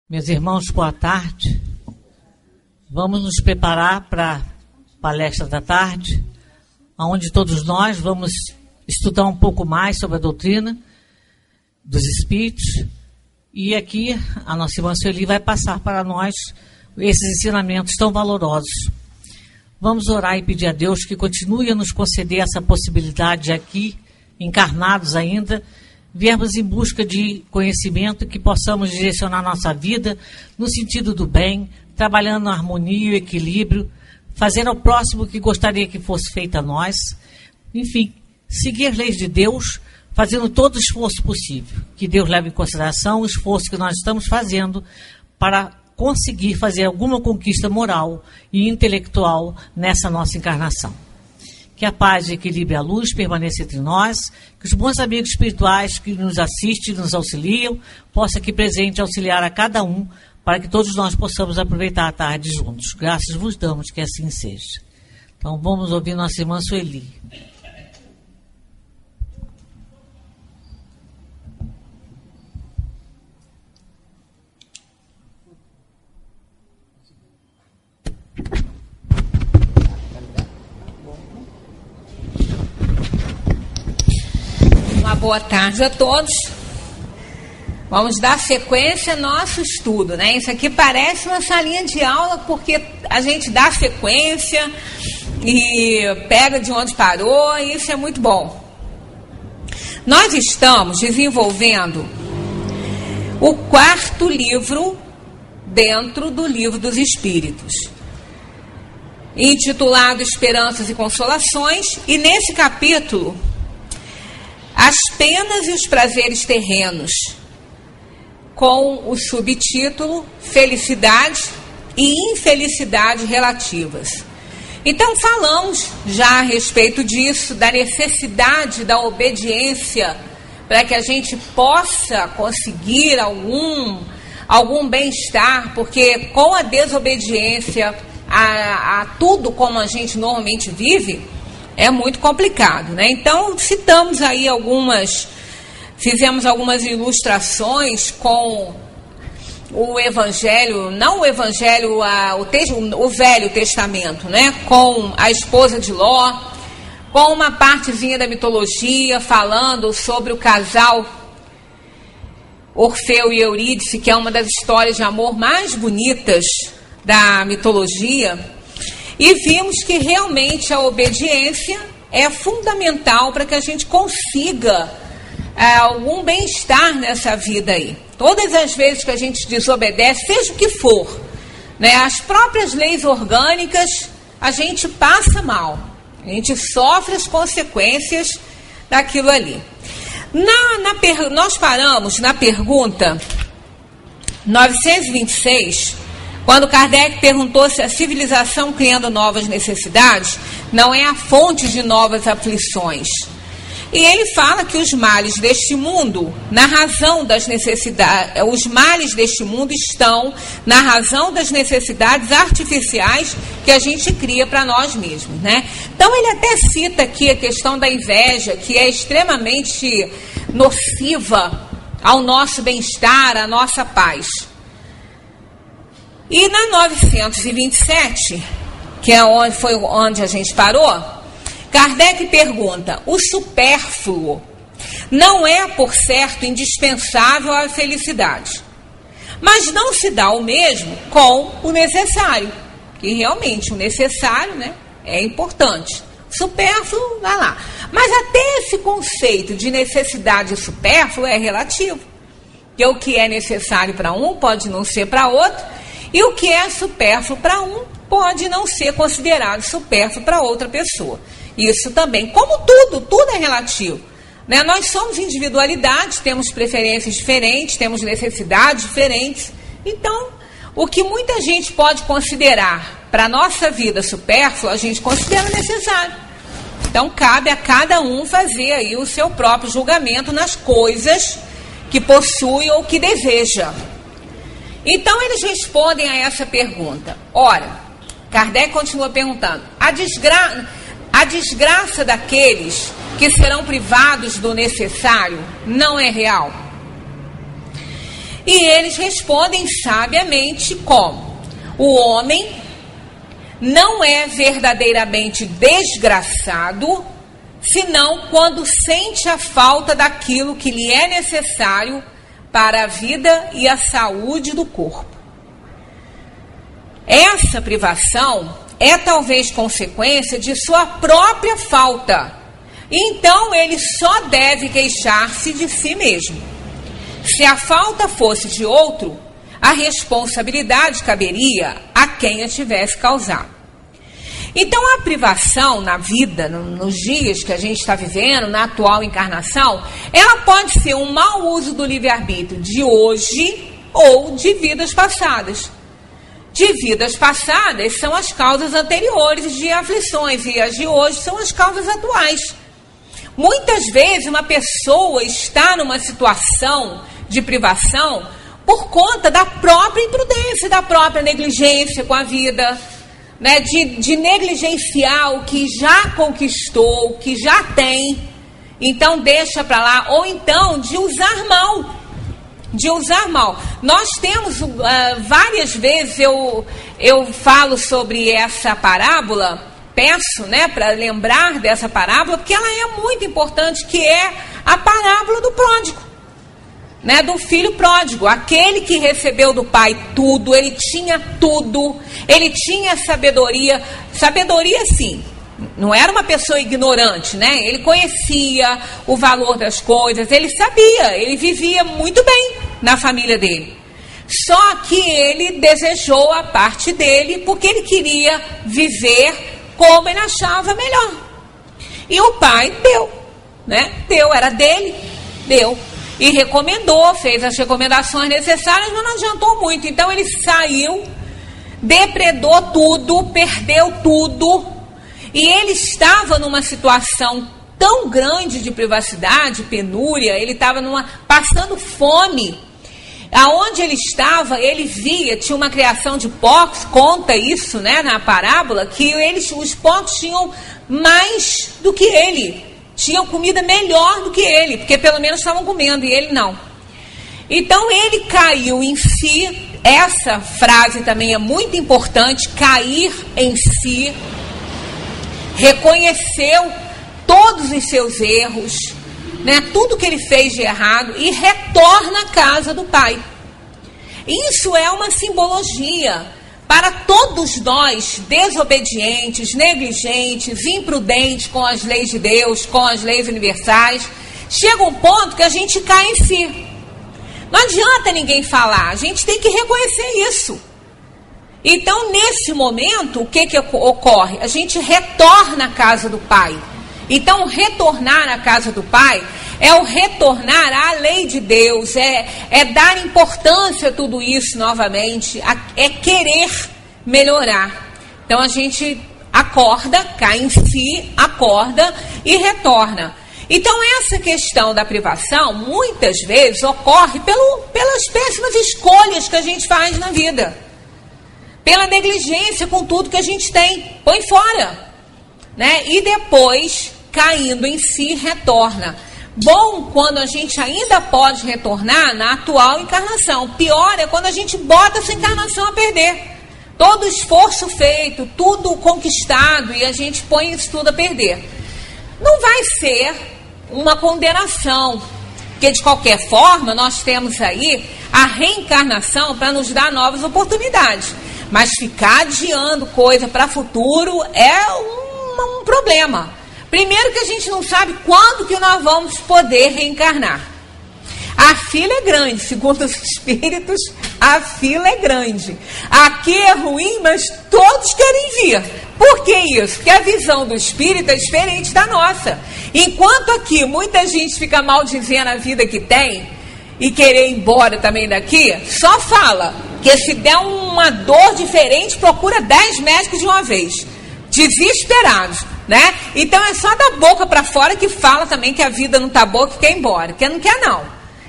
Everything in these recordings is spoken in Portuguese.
Meus irmãos, boa tarde. Vamos nos preparar para a palestra da tarde, onde todos nós vamos estudar um pouco mais sobre a doutrina dos Espíritos. E aqui a nossa irmã Sueli vai passar para nós esses ensinamentos tão valorosos. Vamos orar e pedir a Deus que continue a nos conceder essa possibilidade de aqui, encarnados ainda, viermos em busca de conhecimento, que possamos direcionar nossa vida no sentido do bem, trabalhando na harmonia e equilíbrio, fazendo ao próximo o que gostaria que fosse feito a nós. Enfim, seguir as leis de Deus, fazendo todo o esforço possível. Que Deus leve em consideração o esforço que nós estamos fazendo para conseguir fazer alguma conquista moral e intelectual nessa nossa encarnação. Que a paz, o equilíbrio e a luz permaneçam entre nós, que os bons amigos espirituais que nos assistem, nos auxiliam, possam aqui presente auxiliar a cada um, para que todos nós possamos aproveitar a tarde juntos. Graças vos damos que assim seja. Então vamos ouvir nossa irmã Sueli. Boa tarde a todos. Vamos dar sequência ao nosso estudo, né? Isso aqui parece uma salinha de aula, porque a gente dá sequência e pega de onde parou, e isso é muito bom. Nós estamos desenvolvendo o 4º livro dentro do Livro dos Espíritos, intitulado Esperanças e Consolações, e nesse capítulo As Penas e os Prazeres Terrenos, com o subtítulo Felicidade e Infelicidade Relativas. Então falamos já a respeito disso, da necessidade da obediência para que a gente possa conseguir algum bem-estar, porque com a desobediência a tudo como a gente normalmente vive, é muito complicado, né? Então, citamos aí fizemos algumas ilustrações com o Evangelho, não o Evangelho, o Velho Testamento, né? Com a esposa de Ló, com uma partezinha da mitologia, falando sobre o casal Orfeu e Eurídice, que é uma das histórias de amor mais bonitas da mitologia. E vimos que realmente a obediência é fundamental para que a gente consiga algum bem-estar nessa vida aí. Todas as vezes que a gente desobedece, seja o que for, né, as próprias leis orgânicas, a gente passa mal. A gente sofre as consequências daquilo ali. Nós paramos na pergunta 926, quando Kardec perguntou se a civilização criando novas necessidades não é a fonte de novas aflições. E ele fala que os males deste mundo, na razão das necessidades, os males deste mundo estão na razão das necessidades artificiais que a gente cria para nós mesmos, né? Então ele até cita aqui a questão da inveja, que é extremamente nociva ao nosso bem-estar, à nossa paz. E na 927, que é onde a gente parou, Kardec pergunta: o supérfluo não é, por certo, indispensável à felicidade, mas não se dá o mesmo com o necessário, que realmente o necessário, né, é importante. Supérfluo, vai lá. Mas até esse conceito de necessidade supérfluo é relativo, porque o que é necessário para um pode não ser para outro, e o que é supérfluo para um pode não ser considerado supérfluo para outra pessoa. Isso também, como tudo é relativo, né? Nós somos individualidades, temos preferências diferentes, temos necessidades diferentes. Então, o que muita gente pode considerar para a nossa vida supérfluo, a gente considera necessário. Então, cabe a cada um fazer aí o seu próprio julgamento nas coisas que possui ou que deseja. Então, eles respondem a essa pergunta. Ora, Kardec continua perguntando: a desgraça daqueles que serão privados do necessário não é real? E eles respondem sabiamente como: o homem não é verdadeiramente desgraçado, senão quando sente a falta daquilo que lhe é necessário para a vida e a saúde do corpo. Essa privação é talvez consequência de sua própria falta. Então ele só deve queixar-se de si mesmo. Se a falta fosse de outro, a responsabilidade caberia a quem a tivesse causado. Então a privação na vida, nos dias que a gente está vivendo, na atual encarnação, ela pode ser um mau uso do livre-arbítrio de hoje ou de vidas passadas. De vidas passadas são as causas anteriores de aflições e as de hoje são as causas atuais. Muitas vezes uma pessoa está numa situação de privação por conta da própria imprudência, da própria negligência com a vida, né? De negligenciar o que já conquistou, o que já tem, então deixa para lá, ou então de usar mal. Nós temos várias vezes, eu falo sobre essa parábola, peço, né, para lembrar dessa parábola, porque ela é muito importante, que é a parábola do pródigo, né, do filho pródigo, aquele que recebeu do pai tudo, ele tinha tudo, ele tinha sabedoria sim, não era uma pessoa ignorante, né? Ele conhecia o valor das coisas, ele sabia, ele vivia muito bem na família dele. Só que ele desejou a parte dele porque ele queria viver como ele achava melhor. E o pai deu, né? Era dele, deu. E recomendou, fez as recomendações necessárias, mas não adiantou muito. Então ele saiu, depredou tudo, perdeu tudo. E ele estava numa situação tão grande de privacidade, penúria, ele estava passando fome. Aonde ele estava, ele via, tinha uma criação de porcos, conta isso, né, na parábola, que os porcos tinham mais do que ele, tinham comida melhor do que ele, porque pelo menos estavam comendo, e ele não. Então ele caiu em si, essa frase também é muito importante, cair em si, reconheceu todos os seus erros, né, tudo que ele fez de errado, e retorna à casa do pai. Isso é uma simbologia para todos nós, desobedientes, negligentes, imprudentes com as leis de Deus, com as leis universais. Chega um ponto que a gente cai em si. Não adianta ninguém falar, a gente tem que reconhecer isso. Então, nesse momento, o que ocorre? A gente retorna à casa do pai. Então, retornar à casa do pai é o retornar à lei de Deus, é dar importância a tudo isso novamente, é querer melhorar. Então, a gente acorda, cai em si, acorda e retorna. Então, essa questão da privação, muitas vezes, ocorre pelas péssimas escolhas que a gente faz na vida. Pela negligência com tudo que a gente tem, põe fora, né? E depois, caindo em si, retorna. Bom quando a gente ainda pode retornar na atual encarnação. Pior é quando a gente bota essa encarnação a perder. Todo esforço feito, tudo conquistado, e a gente põe isso tudo a perder. Não vai ser uma condenação, porque de qualquer forma nós temos aí a reencarnação para nos dar novas oportunidades. Mas ficar adiando coisa para futuro é um problema. Primeiro que a gente não sabe quando que nós vamos poder reencarnar. A fila é grande, segundo os espíritos, a fila é grande. Aqui é ruim, mas todos querem vir. Por que isso? Porque a visão do espírito é diferente da nossa. Enquanto aqui muita gente fica maldizendo a vida que tem e querer ir embora também daqui, só fala que se der uma dor diferente, procura 10 médicos de uma vez. Desesperados, né? Então é só da boca para fora que fala também que a vida não tá boa, que quer ir embora, que não quer não.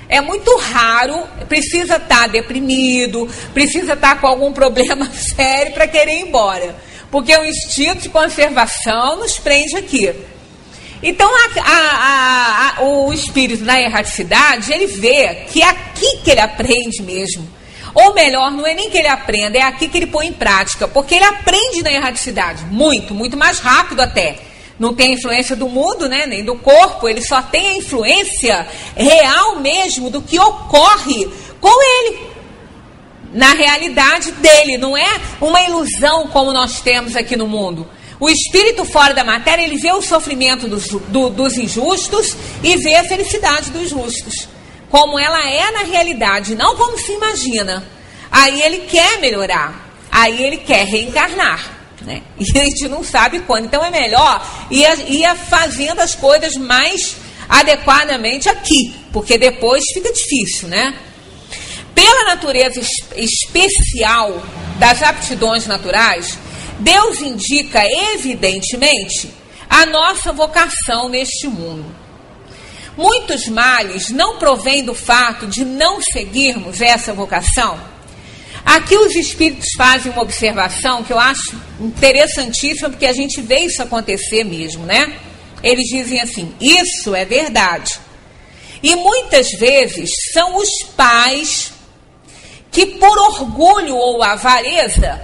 É muito raro, precisa estar deprimido, precisa estar com algum problema sério para querer ir embora. Porque o instinto de conservação nos prende aqui. Então, o espírito na erraticidade, ele vê que é aqui que ele aprende mesmo. Ou melhor, não é nem que ele aprenda, é aqui que ele põe em prática. Porque ele aprende na erraticidade, muito, muito mais rápido até. Não tem a influência do mundo, né, nem do corpo, ele só tem a influência real mesmo do que ocorre com ele. Na realidade dele, não é uma ilusão como nós temos aqui no mundo. O espírito fora da matéria, ele vê o sofrimento dos injustos e vê a felicidade dos justos. Como ela é na realidade, não como se imagina. Aí ele quer melhorar, aí ele quer reencarnar. Né? E a gente não sabe quando. Então é melhor ir fazendo as coisas mais adequadamente aqui, porque depois fica difícil, né? Pela natureza especial das aptidões naturais, Deus indica evidentemente a nossa vocação neste mundo. Muitos males não provêm do fato de não seguirmos essa vocação. Aqui os espíritos fazem uma observação que eu acho interessantíssima, porque a gente vê isso acontecer mesmo, né? Eles dizem assim, isso é verdade. E muitas vezes são os pais que, por orgulho ou avareza,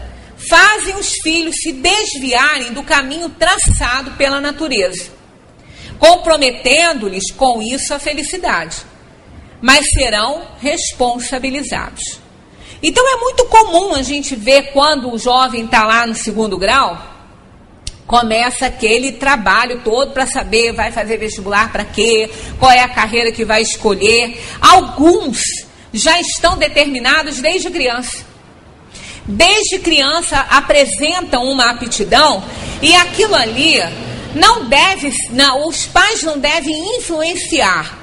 fazem os filhos se desviarem do caminho traçado pela natureza, comprometendo-lhes com isso a felicidade, mas serão responsabilizados. Então é muito comum a gente ver quando o jovem está lá no 2º grau, começa aquele trabalho todo para saber, vai fazer vestibular para quê, qual é a carreira que vai escolher. Alguns já estão determinados desde criança. Desde criança apresentam uma aptidão e aquilo ali os pais não devem influenciar,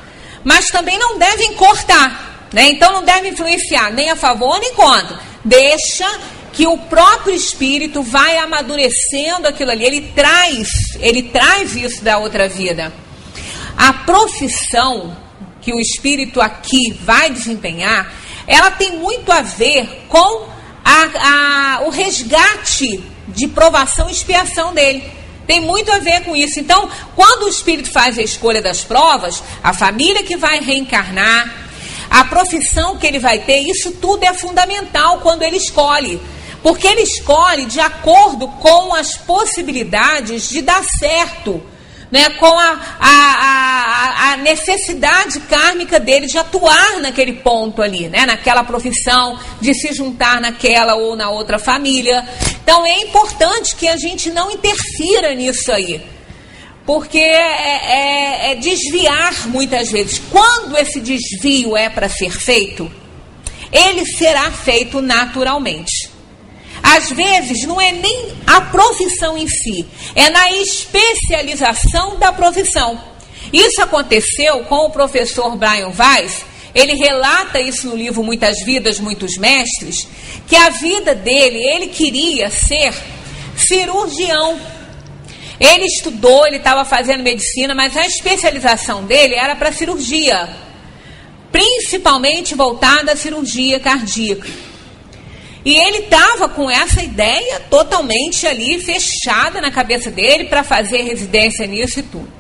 mas também não devem cortar. Né? Então não deve influenciar nem a favor nem contra. Deixa que o próprio espírito vai amadurecendo aquilo ali. Ele traz isso da outra vida. A profissão que o espírito aqui vai desempenhar, ela tem muito a ver com o resgate de provação e expiação dele. Tem muito a ver com isso. Então, quando o espírito faz a escolha das provas, a família que vai reencarnar, a profissão que ele vai ter, isso tudo é fundamental quando ele escolhe. Porque ele escolhe de acordo com as possibilidades de dar certo, né? Com a necessidade kármica dele de atuar naquele ponto ali, né? Naquela profissão, de se juntar naquela ou na outra família. Então é importante que a gente não interfira nisso aí. Porque é desviar muitas vezes. Quando esse desvio é para ser feito, ele será feito naturalmente. Às vezes não é nem a profissão em si, é na especialização da profissão. Isso aconteceu com o professor Brian Weiss. Ele relata isso no livro Muitas Vidas, Muitos Mestres, que a vida dele, ele queria ser cirurgião. Ele estudou, ele estava fazendo medicina, mas a especialização dele era para cirurgia, principalmente voltada à cirurgia cardíaca. E ele estava com essa ideia totalmente ali fechada na cabeça dele para fazer residência nisso e tudo.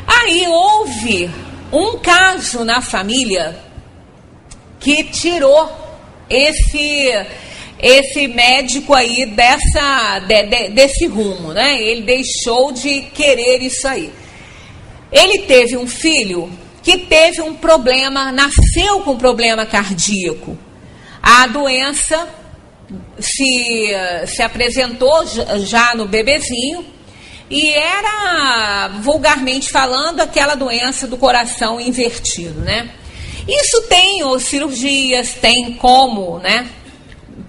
Aí houve um caso na família que tirou esse médico aí desse rumo, né? Ele deixou de querer isso aí. Ele teve um filho que teve um problema, nasceu com problema cardíaco. A doença se apresentou já no bebezinho e era, vulgarmente falando, aquela doença do coração invertido, né? Isso tem cirurgias, tem como, né?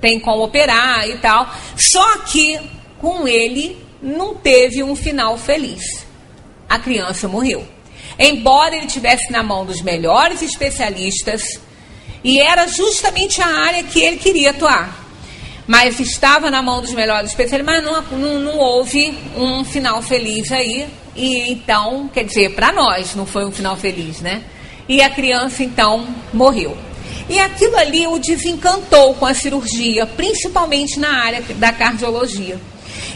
Tem como operar e tal. Só que com ele não teve um final feliz. A criança morreu. Embora ele estivesse na mão dos melhores especialistas, e era justamente a área que ele queria atuar. Mas estava na mão dos melhores especialistas, mas não houve um final feliz aí. E então, quer dizer, para nós não foi um final feliz, né? E a criança então morreu. E aquilo ali o desencantou com a cirurgia, principalmente na área da cardiologia.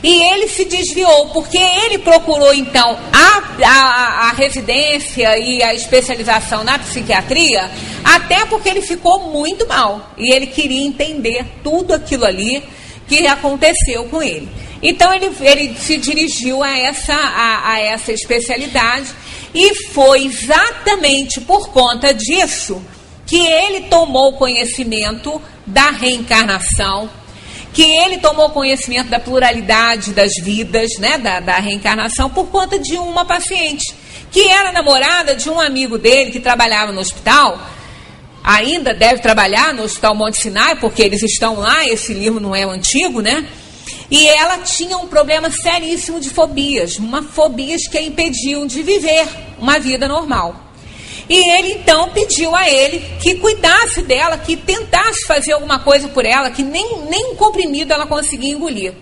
E ele se desviou, porque ele procurou, então, a residência e a especialização na psiquiatria, até porque ele ficou muito mal. E ele queria entender tudo aquilo ali que aconteceu com ele. Então, ele se dirigiu a essa especialidade, e foi exatamente por conta disso que ele tomou conhecimento da reencarnação, que ele tomou conhecimento da pluralidade das vidas, né, da reencarnação, por conta de uma paciente, que era namorada de um amigo dele que trabalhava no hospital, ainda deve trabalhar no Hospital Monte Sinai, porque eles estão lá, esse livro não é antigo, né? E ela tinha um problema seríssimo de fobias, fobias que a impediam de viver uma vida normal. E ele então pediu a ele que cuidasse dela, que tentasse fazer alguma coisa por ela, que nem um comprimido ela conseguia engolir.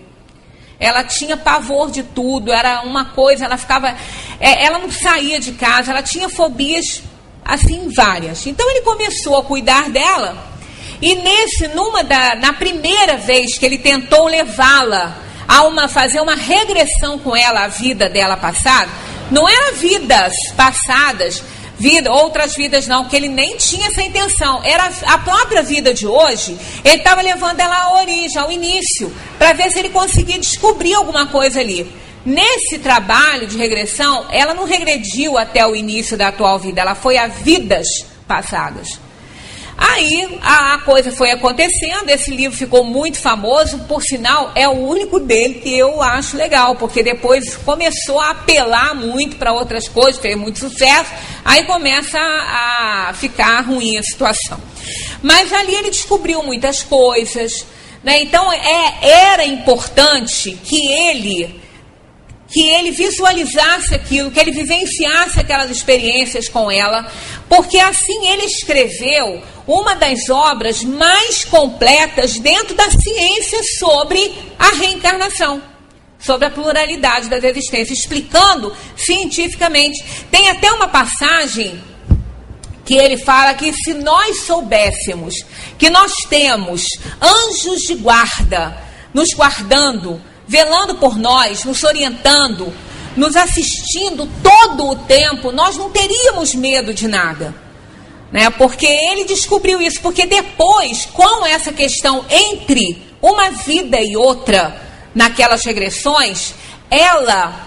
Ela tinha pavor de tudo, era uma coisa, ela não saía de casa, ela tinha fobias assim várias. Então ele começou a cuidar dela, e na primeira vez que ele tentou levá-la fazer uma regressão com ela à vida dela passada, não era vidas passadas, outras vidas não, que ele nem tinha essa intenção, era a própria vida de hoje. Ele estava levando ela à origem, ao início, para ver se ele conseguia descobrir alguma coisa ali. Nesse trabalho de regressão, ela não regrediu até o início da atual vida, ela foi a vidas passadas. Aí a coisa foi acontecendo, esse livro ficou muito famoso, por sinal é o único dele que eu acho legal, porque depois começou a apelar muito para outras coisas, fez muito sucesso, aí começa a ficar ruim a situação. Mas ali ele descobriu muitas coisas, né? Então era importante que ele visualizasse aquilo, que ele vivenciasse aquelas experiências com ela, porque assim ele escreveu uma das obras mais completas dentro da ciência sobre a reencarnação, sobre a pluralidade das existências, explicando cientificamente. Tem até uma passagem que ele fala que se nós soubéssemos que nós temos anjos de guarda nos guardando, velando por nós, nos orientando, nos assistindo todo o tempo, nós não teríamos medo de nada, né? Porque ele descobriu isso, porque depois, com essa questão entre uma vida e outra, naquelas regressões, ela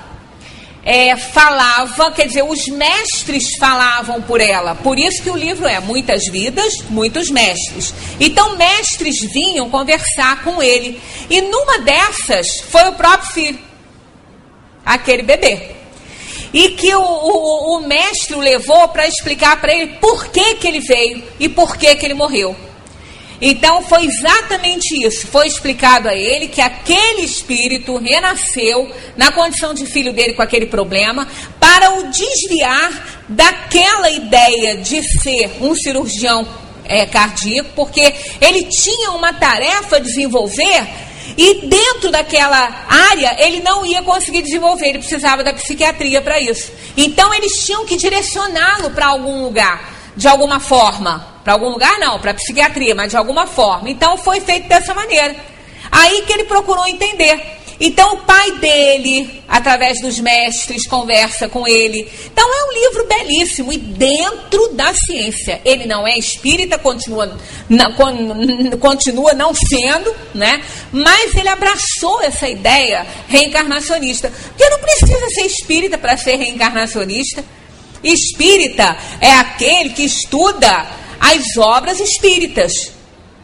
falava, quer dizer, os mestres falavam por ela. Por isso que o livro é Muitas Vidas, Muitos Mestres. Então, mestres vinham conversar com ele. E numa dessas, foi o próprio filho, aquele bebê. E que o mestre o levou para explicar para ele por que ele veio e por que ele morreu. Então foi exatamente isso, foi explicado a ele que aquele espírito renasceu na condição de filho dele com aquele problema para o desviar daquela ideia de ser um cirurgião cardíaco, porque ele tinha uma tarefa a desenvolver e dentro daquela área ele não ia conseguir desenvolver, ele precisava da psiquiatria para isso. Então eles tinham que direcioná-lo para algum lugar, de alguma forma. Para algum lugar não, para a psiquiatria, mas de alguma forma. Então foi feito dessa maneira. Aí que ele procurou entender. Então o pai dele, através dos mestres, conversa com ele. Então é um livro belíssimo e dentro da ciência. Ele não é espírita, continua não sendo, né? Mas ele abraçou essa ideia reencarnacionista. Porque não precisa ser espírita para ser reencarnacionista. Espírita é aquele que estuda as obras espíritas,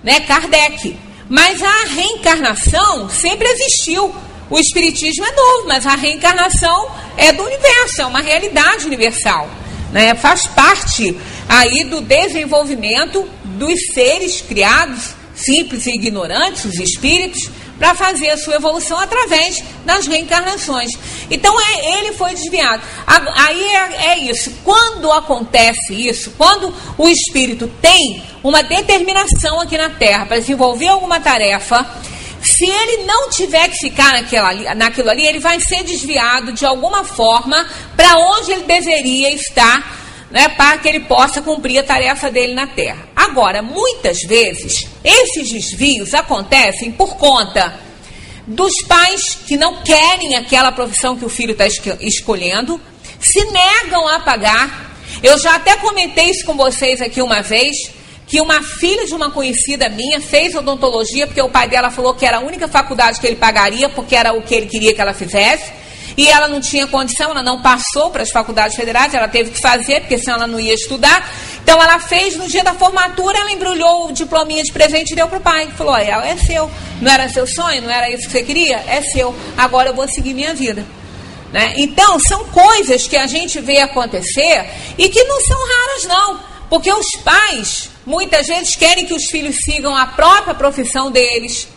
né? Kardec. Mas a reencarnação sempre existiu. O espiritismo é novo, mas a reencarnação é do universo, é uma realidade universal, né? Faz parte aí do desenvolvimento dos seres criados, simples e ignorantes, os espíritos, para fazer a sua evolução através das reencarnações. Então ele foi desviado. Aí é isso. Quando acontece isso, quando o espírito tem uma determinação aqui na Terra para desenvolver alguma tarefa, se ele não tiver que ficar naquilo ali, ele vai ser desviado de alguma forma para onde ele deveria estar, né, para que ele possa cumprir a tarefa dele na Terra. Agora, muitas vezes, esses desvios acontecem por conta dos pais que não querem aquela profissão que o filho está escolhendo, se negam a pagar. Eu já até comentei isso com vocês aqui uma vez, que uma filha de uma conhecida minha fez odontologia porque o pai dela falou que era a única faculdade que ele pagaria, porque era o que ele queria que ela fizesse, e ela não tinha condição, ela não passou para as faculdades federais, ela teve que fazer, porque senão ela não ia estudar. Então ela fez, no dia da formatura, ela embrulhou o diplominha de presente e deu para o pai. Falou, olha, é seu, não era seu sonho, não era isso que você queria? É seu, agora eu vou seguir minha vida. Né? Então, são coisas que a gente vê acontecer e que não são raras, não. Porque os pais, muitas vezes, querem que os filhos sigam a própria profissão deles,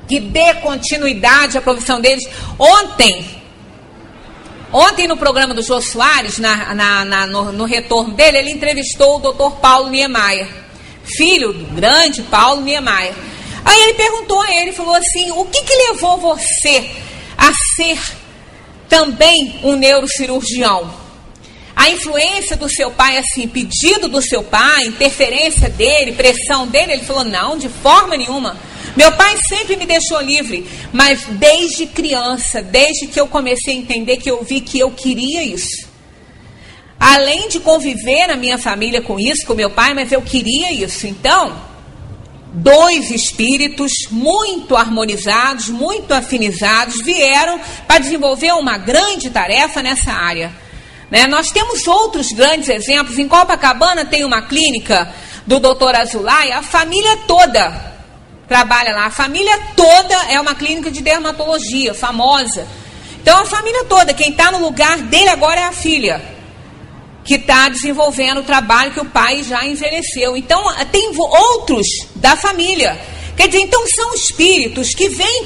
que dê continuidade à profissão deles. Ontem no programa do Jô Soares, no retorno dele, ele entrevistou o Dr. Paulo Niemeyer, filho do grande Paulo Niemeyer. Aí ele perguntou a ele, falou assim, o que levou você a ser também um neurocirurgião? A influência do seu pai, assim, pedido do seu pai, interferência dele, pressão dele? Ele falou, não, de forma nenhuma. Meu pai sempre me deixou livre, mas desde criança, desde que eu comecei a entender, que eu vi que eu queria isso. Além de conviver na minha família com isso, com meu pai, mas eu queria isso. Então, dois espíritos muito harmonizados, muito afinizados, vieram para desenvolver uma grande tarefa nessa área. Né? Nós temos outros grandes exemplos. Em Copacabana tem uma clínica do Dr. Azulay, a família toda trabalha lá. A família toda é uma clínica de dermatologia, famosa. Então a família toda, quem está no lugar dele agora é a filha, que está desenvolvendo o trabalho que o pai já envelheceu. Então tem outros da família. Quer dizer, então são espíritos que vêm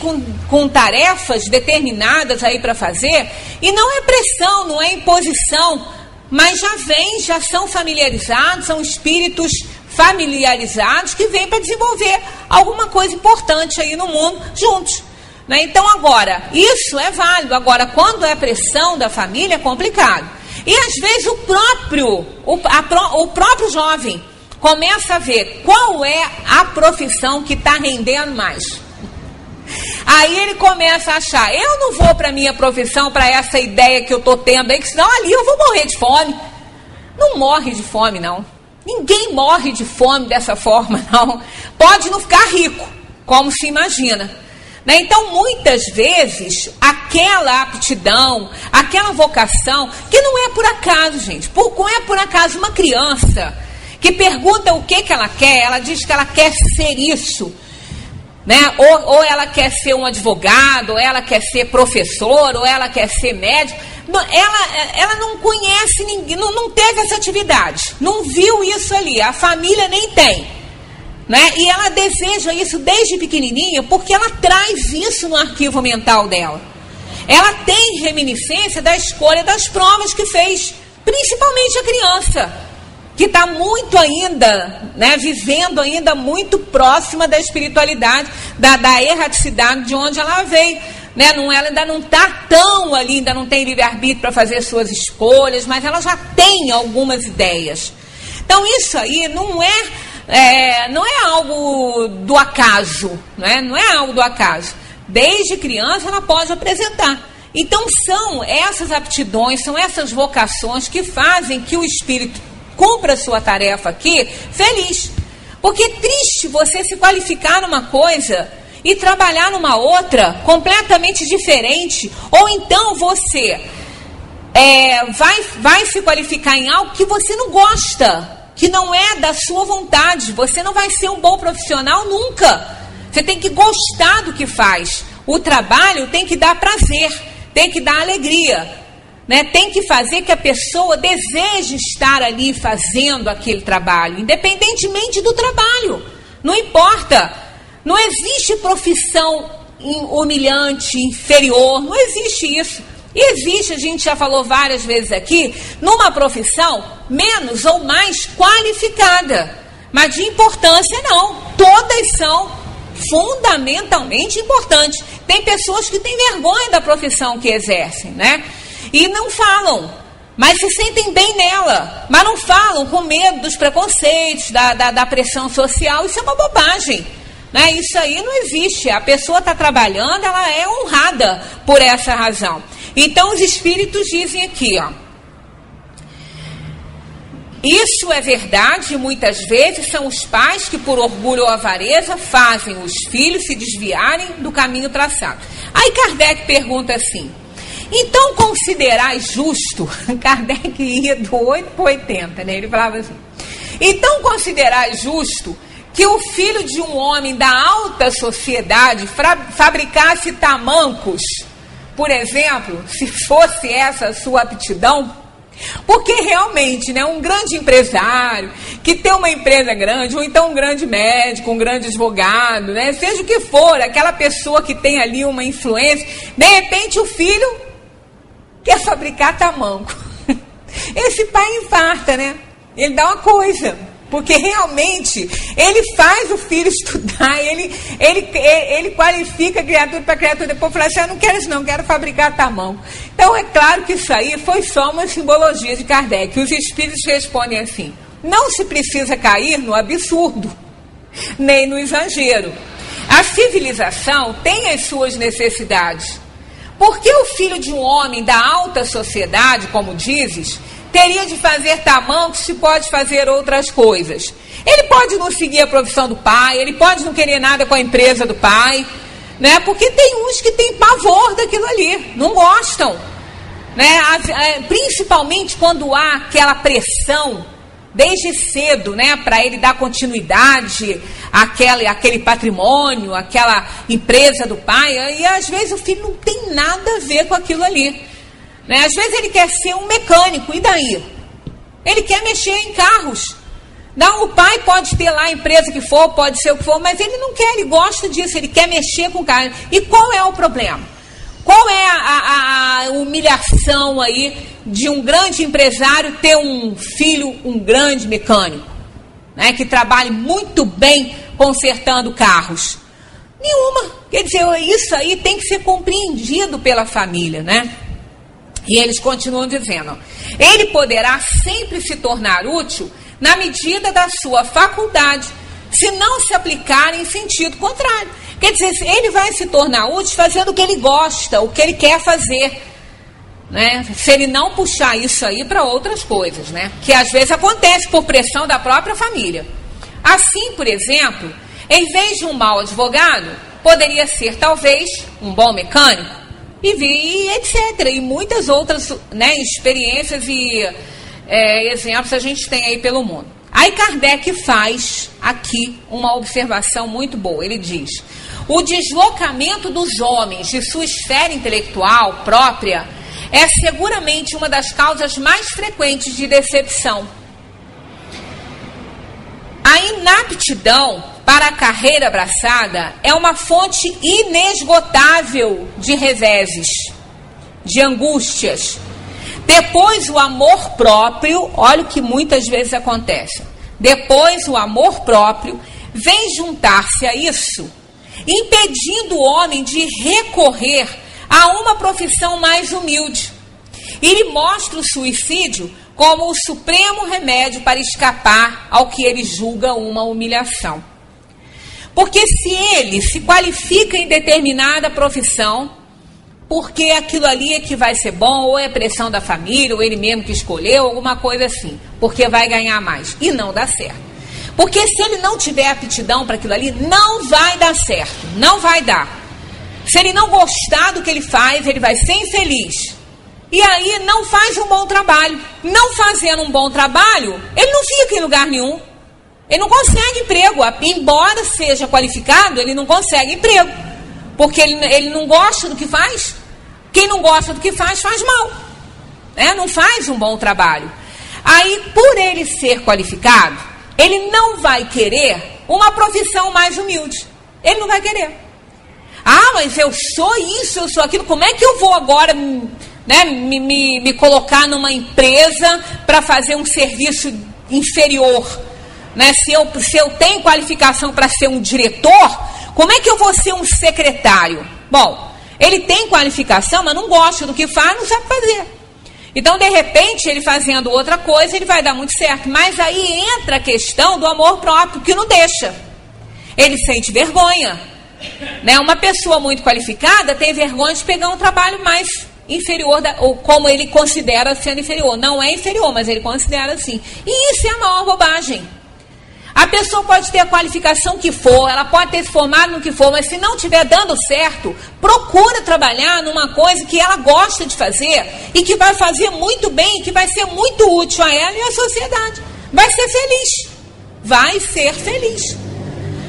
com tarefas determinadas aí para fazer, e não é pressão, não é imposição, mas já são familiarizados, são espíritos familiarizados que vêm para desenvolver alguma coisa importante aí no mundo juntos. Né? Então agora, isso é válido. Agora, quando é pressão da família, é complicado. E às vezes o próprio jovem começa a ver qual é a profissão que está rendendo mais. Aí ele começa a achar, eu não vou para a minha profissão, para essa ideia que eu estou tendo aí, que senão ali eu vou morrer de fome. Não morre de fome, não. Ninguém morre de fome dessa forma, não. Pode não ficar rico, como se imagina. Né? Então, muitas vezes, aquela aptidão, aquela vocação, que não é por acaso, gente. Não é por acaso uma criança que pergunta o que ela quer, ela diz que ela quer ser isso. Né? Ou ela quer ser um advogado, ou ela quer ser professor, ou ela quer ser médico. Ela não conhece ninguém, não teve essa atividade, não viu isso ali, a família nem tem. Né? E ela deseja isso desde pequenininha, porque ela traz isso no arquivo mental dela. Ela tem reminiscência da escolha das provas que fez, principalmente a criança, que está muito ainda, né, vivendo ainda muito próxima da espiritualidade, da erraticidade de onde ela veio. Né? Ela ainda não está tão ali, ainda não tem livre-arbítrio para fazer suas escolhas, mas ela já tem algumas ideias. Então isso aí não é algo do acaso, né? Não é algo do acaso. Desde criança ela pode apresentar. Então são essas aptidões, são essas vocações que fazem que o espírito cumpra a sua tarefa aqui feliz. Porque é triste você se qualificar numa coisa e trabalhar numa outra completamente diferente, ou então você vai se qualificar em algo que você não gosta, que não é da sua vontade. Você não vai ser um bom profissional nunca. Você tem que gostar do que faz. O trabalho tem que dar prazer, tem que dar alegria, né? Tem que fazer que a pessoa deseje estar ali fazendo aquele trabalho, independentemente do trabalho. Não importa. Não existe profissão humilhante, inferior, não existe isso. E existe, a gente já falou várias vezes aqui, numa profissão menos ou mais qualificada. Mas de importância não. Todas são fundamentalmente importantes. Tem pessoas que têm vergonha da profissão que exercem, né? E não falam, mas se sentem bem nela. Mas não falam com medo dos preconceitos, da pressão social. Isso é uma bobagem. Né? Isso aí não existe. A pessoa está trabalhando, ela é honrada por essa razão. Então os espíritos dizem aqui, ó, isso é verdade, muitas vezes são os pais que por orgulho ou avareza fazem os filhos se desviarem do caminho traçado. Aí Kardec pergunta assim, então considerais justo, Kardec ia do 8 para 80, né? Ele falava assim, então considerais justo que o filho de um homem da alta sociedade fabricasse tamancos, por exemplo, se fosse essa a sua aptidão? Porque realmente, né, um grande empresário que tem uma empresa grande, ou então um grande médico, um grande advogado, né, seja o que for, aquela pessoa que tem ali uma influência, de repente o filho quer fabricar tamanco. Esse pai infarta, né? Ele dá uma coisa, porque realmente ele faz o filho estudar, ele qualifica a criatura para a criatura, depois fala assim, eu não quero isso não, quero fabricar tamanco. Então é claro que isso aí foi só uma simbologia de Kardec. Os espíritos respondem assim, não se precisa cair no absurdo, nem no exagero. A civilização tem as suas necessidades. Por que o filho de um homem da alta sociedade, como dizes, teria de fazer tamancos se pode fazer outras coisas? Ele pode não seguir a profissão do pai, ele pode não querer nada com a empresa do pai, né? Porque tem uns que têm pavor daquilo ali, não gostam, né? Principalmente quando há aquela pressão desde cedo, né? Para ele dar continuidade àquele patrimônio, àquela empresa do pai, e às vezes o filho não tem nada a ver com aquilo ali. Né? Às vezes ele quer ser um mecânico, e daí? Ele quer mexer em carros. Não, o pai pode ter lá a empresa que for, pode ser o que for, mas ele não quer, ele gosta disso, ele quer mexer com carro. E qual é o problema? Qual é a humilhação aí de um grande empresário ter um filho, um grande mecânico, né, que trabalhe muito bem consertando carros? Nenhuma. Quer dizer, isso aí tem que ser compreendido pela família, né? E eles continuam dizendo, ele poderá sempre se tornar útil na medida da sua faculdade, se não se aplicar em sentido contrário. Quer dizer, ele vai se tornar útil fazendo o que ele gosta, o que ele quer fazer, né? Se ele não puxar isso aí para outras coisas, né? Que às vezes acontece por pressão da própria família. Assim, por exemplo, em vez de um mau advogado, poderia ser talvez um bom mecânico, e etc. E muitas outras, né, experiências e exemplos a gente tem aí pelo mundo. Aí Kardec faz aqui uma observação muito boa. Ele diz, o deslocamento dos homens de sua esfera intelectual própria é seguramente uma das causas mais frequentes de decepção. A inaptidão para a carreira abraçada é uma fonte inesgotável de reveses, de angústias. Depois o amor próprio, olha o que muitas vezes acontece, depois o amor próprio vem juntar-se a isso, impedindo o homem de recorrer a uma profissão mais humilde. Ele mostra o suicídio como o supremo remédio para escapar ao que ele julga uma humilhação. Porque se ele se qualifica em determinada profissão, porque aquilo ali é que vai ser bom, ou é pressão da família, ou ele mesmo que escolheu, alguma coisa assim, porque vai ganhar mais, e não dá certo. Porque se ele não tiver aptidão para aquilo ali, não vai dar certo, não vai dar. Se ele não gostar do que ele faz, ele vai ser infeliz. E aí não faz um bom trabalho. Não fazendo um bom trabalho, ele não fica em lugar nenhum. Ele não consegue emprego. Embora seja qualificado, ele não consegue emprego. Porque ele não gosta do que faz. Quem não gosta do que faz, faz mal. Né? Não faz um bom trabalho. Aí, por ele ser qualificado, ele não vai querer uma profissão mais humilde. Ele não vai querer. Ah, mas eu sou isso, eu sou aquilo. Como é que eu vou agora, né, me colocar numa empresa para fazer um serviço inferior? Né? Se eu tenho qualificação para ser um diretor, como é que eu vou ser um secretário? Bom, ele tem qualificação, mas não gosta do que faz, não sabe fazer. Então, de repente, ele fazendo outra coisa, ele vai dar muito certo. Mas aí entra a questão do amor próprio, que não deixa. Ele sente vergonha, né? Uma pessoa muito qualificada tem vergonha de pegar um trabalho mais inferior, ou como ele considera sendo inferior. Não é inferior, mas ele considera assim. E isso é a maior bobagem. A pessoa pode ter a qualificação que for, ela pode ter se formado no que for, mas se não estiver dando certo, procura trabalhar numa coisa que ela gosta de fazer e que vai fazer muito bem, que vai ser muito útil a ela e à sociedade. Vai ser feliz. Vai ser feliz.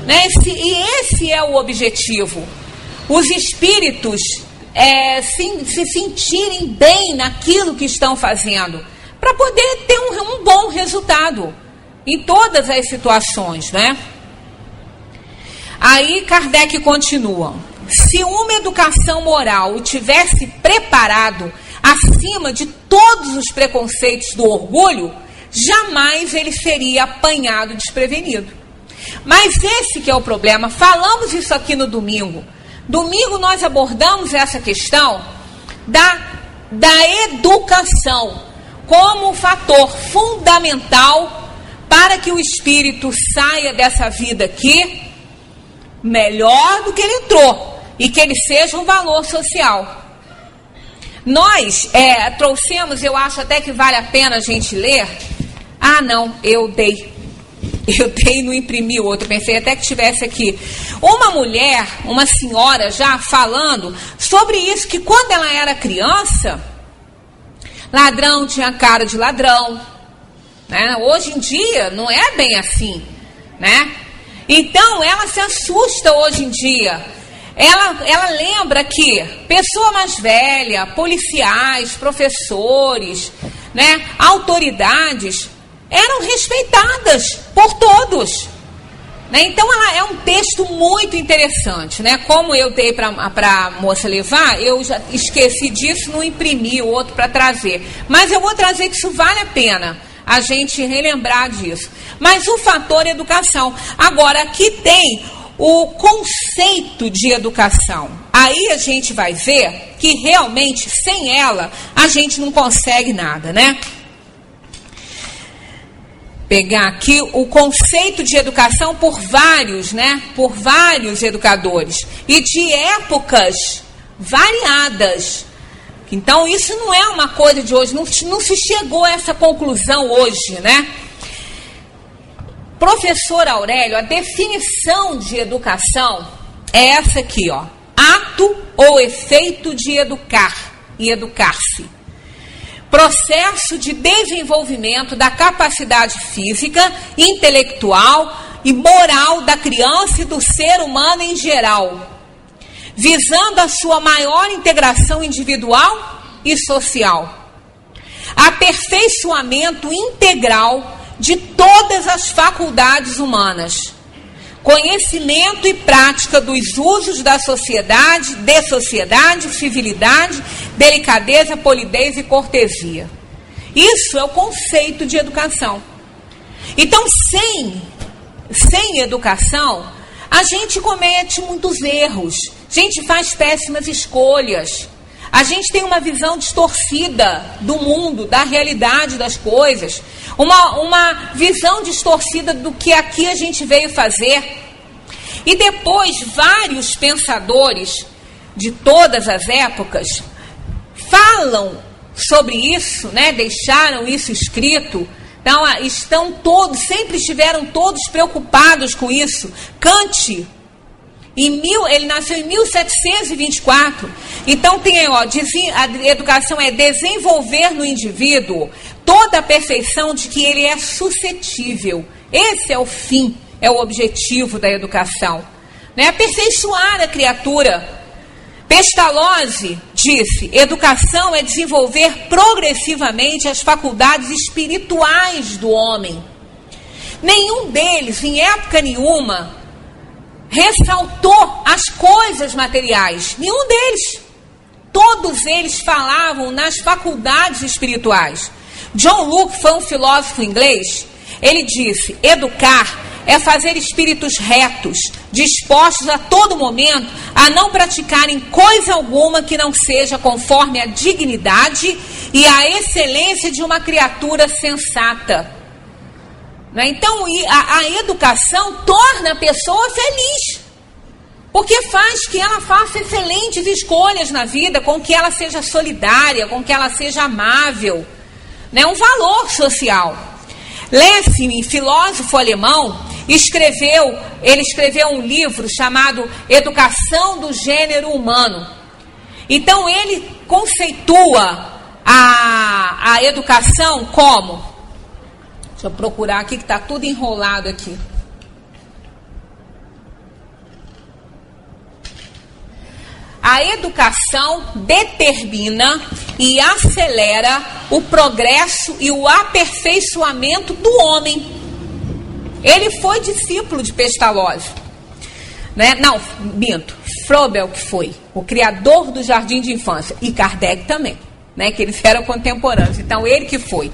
Né? E esse é o objetivo. Os espíritos se sentirem bem naquilo que estão fazendo, para poder ter um bom resultado em todas as situações, né? Aí Kardec continua: se uma educação moral o tivesse preparado acima de todos os preconceitos do orgulho, jamais ele seria apanhado desprevenido. Mas esse que é o problema. Falamos isso aqui no domingo. Domingo nós abordamos essa questão da educação como fator fundamental para que o espírito saia dessa vida aqui melhor do que ele entrou e que ele seja um valor social. Nós trouxemos, eu acho até que vale a pena a gente ler. Ah, não, eu dei e não imprimi outro, pensei até que tivesse aqui. Uma mulher, uma senhora já falando sobre isso, que quando ela era criança, ladrão tinha cara de ladrão, né? Hoje em dia não é bem assim, né? Então ela se assusta hoje em dia. Ela lembra que pessoa mais velha, policiais, professores, né, autoridades eram respeitadas por todos, né? Então é um texto muito interessante, né? Como eu dei para a moça levar, eu já esqueci disso, não imprimi o outro para trazer, mas eu vou trazer, que isso vale a pena a gente relembrar disso. Mas o fator educação. Agora, aqui tem o conceito de educação. Aí a gente vai ver que realmente sem ela a gente não consegue nada, né? Pegar aqui o conceito de educação por vários, né? Por vários educadores e de épocas variadas. Então isso não é uma coisa de hoje, não se chegou a essa conclusão hoje, né? Professor Aurélio, a definição de educação é essa aqui, ó: ato ou efeito de educar e educar-se. Processo de desenvolvimento da capacidade física, intelectual e moral da criança e do ser humano em geral, visando a sua maior integração individual e social. Aperfeiçoamento integral de todas as faculdades humanas. Conhecimento e prática dos usos da sociedade, de sociedade, civilidade, delicadeza, polidez e cortesia. Isso é o conceito de educação. Então, sem educação, a gente comete muitos erros, a gente faz péssimas escolhas, a gente tem uma visão distorcida do mundo, da realidade das coisas, uma visão distorcida do que aqui a gente veio fazer. E depois vários pensadores de todas as épocas falam sobre isso, né? Deixaram isso escrito. Então, sempre estiveram todos preocupados com isso. Kant, ele nasceu em 1724. Então tem aí, ó, a educação é desenvolver no indivíduo toda a perfeição de que ele é suscetível. Esse é o fim, é o objetivo da educação, né? Aperfeiçoar a criatura. Pestalozzi disse: educação é desenvolver progressivamente as faculdades espirituais do homem. Nenhum deles, em época nenhuma, ressaltou as coisas materiais. Nenhum deles. Todos eles falavam nas faculdades espirituais. John Locke foi um filósofo inglês. Ele disse: educar é fazer espíritos retos, dispostos a todo momento a não praticarem coisa alguma que não seja conforme a dignidade e a excelência de uma criatura sensata. Né? Então, a educação torna a pessoa feliz, porque faz que ela faça excelentes escolhas na vida, com que ela seja solidária, com que ela seja amável, né? Um valor social. Lessing, filósofo alemão, ele escreveu um livro chamado Educação do Gênero Humano. Então ele conceitua a educação como... Deixa eu procurar aqui que está tudo enrolado aqui. A educação determina e acelera o progresso e o aperfeiçoamento do homem. Ele foi discípulo de Pestalozzi, né? Não, minto, Froebel que foi o criador do jardim de infância, e Kardec também, né? Que eles eram contemporâneos, então ele que foi.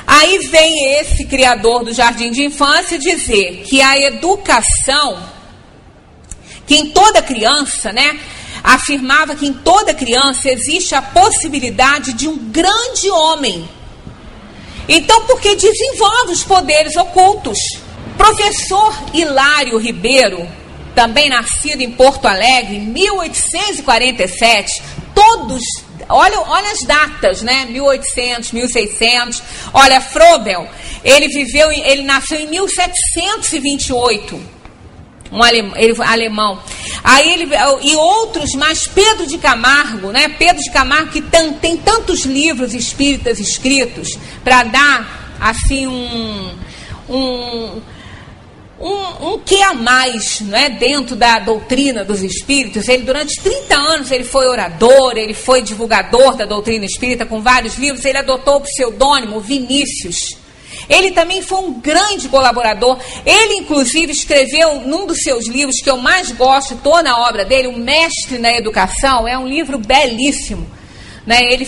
Aí vem esse criador do jardim de infância dizer que a educação, que em toda criança, né? Afirmava que em toda criança existe a possibilidade de um grande homem. Então, porque desenvolve os poderes ocultos. Professor Hilário Ribeiro, também nascido em Porto Alegre, em 1847, todos, olha as datas, né? 1800, 1600. Olha, Froebel, ele nasceu em 1728. Alemão. Aí e outros, mas Pedro de Camargo, né? Pedro de Camargo que tem tantos livros espíritas escritos para dar assim um que a mais, né, dentro da doutrina dos espíritos. Ele durante 30 anos ele foi orador, ele foi divulgador da doutrina espírita com vários livros. Ele adotou o pseudônimo Vinícius. Ele também foi um grande colaborador. Ele, inclusive, escreveu num dos seus livros, que eu mais gosto, estou na obra dele, O Mestre na Educação. É um livro belíssimo, né? Ele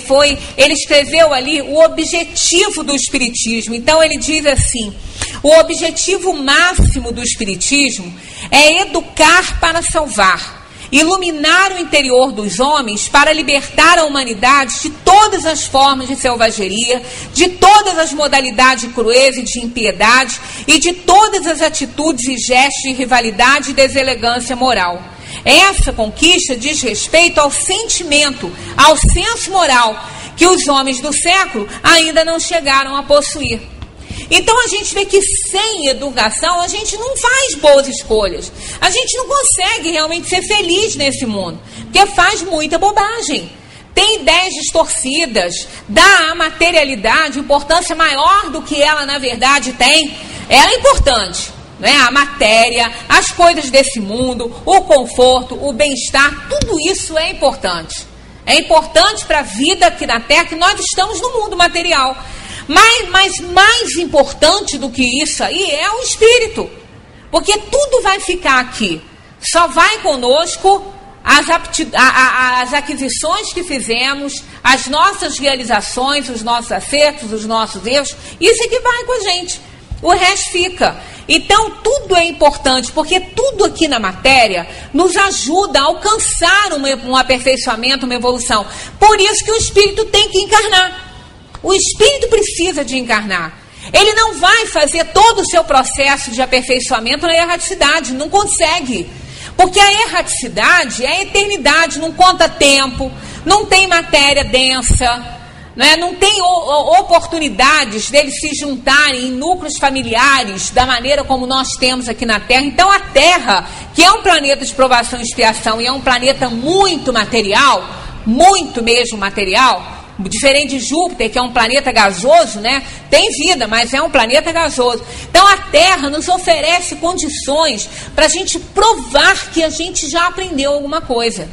escreveu ali o objetivo do Espiritismo. Então, ele diz assim: o objetivo máximo do Espiritismo é educar para salvar, iluminar o interior dos homens para libertar a humanidade de todas as formas de selvageria, de todas as modalidades de crueza e de impiedade e de todas as atitudes e gestos de rivalidade e deselegância moral. Essa conquista diz respeito ao sentimento, ao senso moral que os homens do século ainda não chegaram a possuir. Então a gente vê que sem educação a gente não faz boas escolhas. A gente não consegue realmente ser feliz nesse mundo, porque faz muita bobagem. Tem ideias distorcidas, dá à materialidade importância maior do que ela na verdade tem. Ela é importante, né? A matéria, as coisas desse mundo, o conforto, o bem-estar, tudo isso é importante. É importante para a vida aqui na Terra, que nós estamos no mundo material. Mas mais importante do que isso aí é o espírito. Porque tudo vai ficar aqui. Só vai conosco as aquisições que fizemos, as nossas realizações, os nossos acertos, os nossos erros. Isso é que vai com a gente. O resto fica. Então tudo é importante, porque tudo aqui na matéria nos ajuda a alcançar um aperfeiçoamento, uma evolução. Por isso que o espírito tem que encarnar. O espírito precisa de encarnar. Ele não vai fazer todo o seu processo de aperfeiçoamento na erraticidade, não consegue. Porque a erraticidade é a eternidade, não conta tempo, não tem matéria densa, né? Não tem oportunidades deles se juntarem em núcleos familiares da maneira como nós temos aqui na Terra. Então a Terra, que é um planeta de provação e expiação e é um planeta muito material, muito mesmo material, diferente de Júpiter, que é um planeta gasoso, né? Tem vida, mas é um planeta gasoso. Então a Terra nos oferece condições para a gente provar que a gente já aprendeu alguma coisa.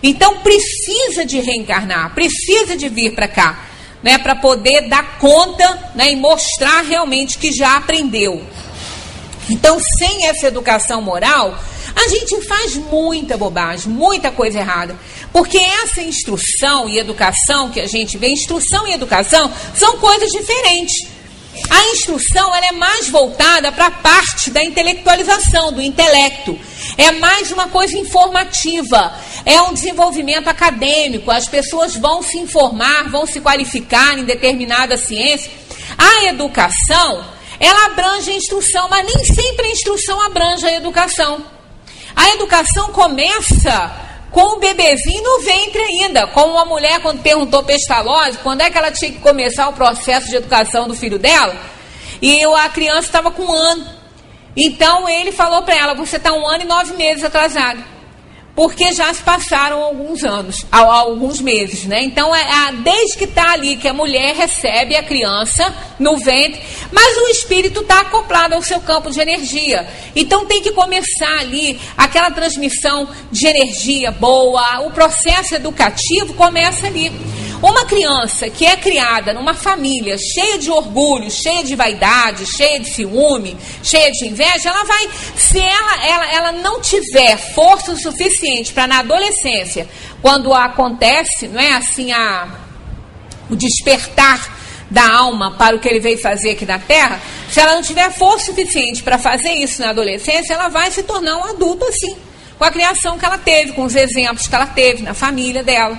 Então precisa de reencarnar, precisa de vir para cá, né? Para poder dar conta, né? E mostrar realmente que já aprendeu. Então, sem essa educação moral, a gente faz muita bobagem, muita coisa errada. Porque essa instrução e educação que a gente vê, instrução e educação são coisas diferentes. A instrução ela é mais voltada para a parte da intelectualização, do intelecto. É mais uma coisa informativa, é um desenvolvimento acadêmico. As pessoas vão se informar, vão se qualificar em determinada ciência. A educação, ela abrange a instrução, mas nem sempre a instrução abrange a educação. A educação começa com o bebezinho no ventre ainda, como uma mulher quando perguntou Pestalozzi quando é que ela tinha que começar o processo de educação do filho dela, e a criança estava com 1 ano. Então ele falou para ela, você está 1 ano e 9 meses atrasado, porque já se passaram alguns meses, né? Então desde que está ali, que a mulher recebe a criança no ventre, mas o espírito está acoplado ao seu campo de energia. Então tem que começar ali aquela transmissão de energia boa, o processo educativo começa ali. Uma criança que é criada numa família cheia de orgulho, cheia de vaidade, cheia de ciúme, cheia de inveja, ela vai, se ela não tiver força suficiente para na adolescência, quando acontece, não é assim, o despertar da alma para o que ele veio fazer aqui na Terra, se ela não tiver força suficiente para fazer isso na adolescência, ela vai se tornar um adulto assim, com a criação que ela teve, com os exemplos que ela teve na família dela.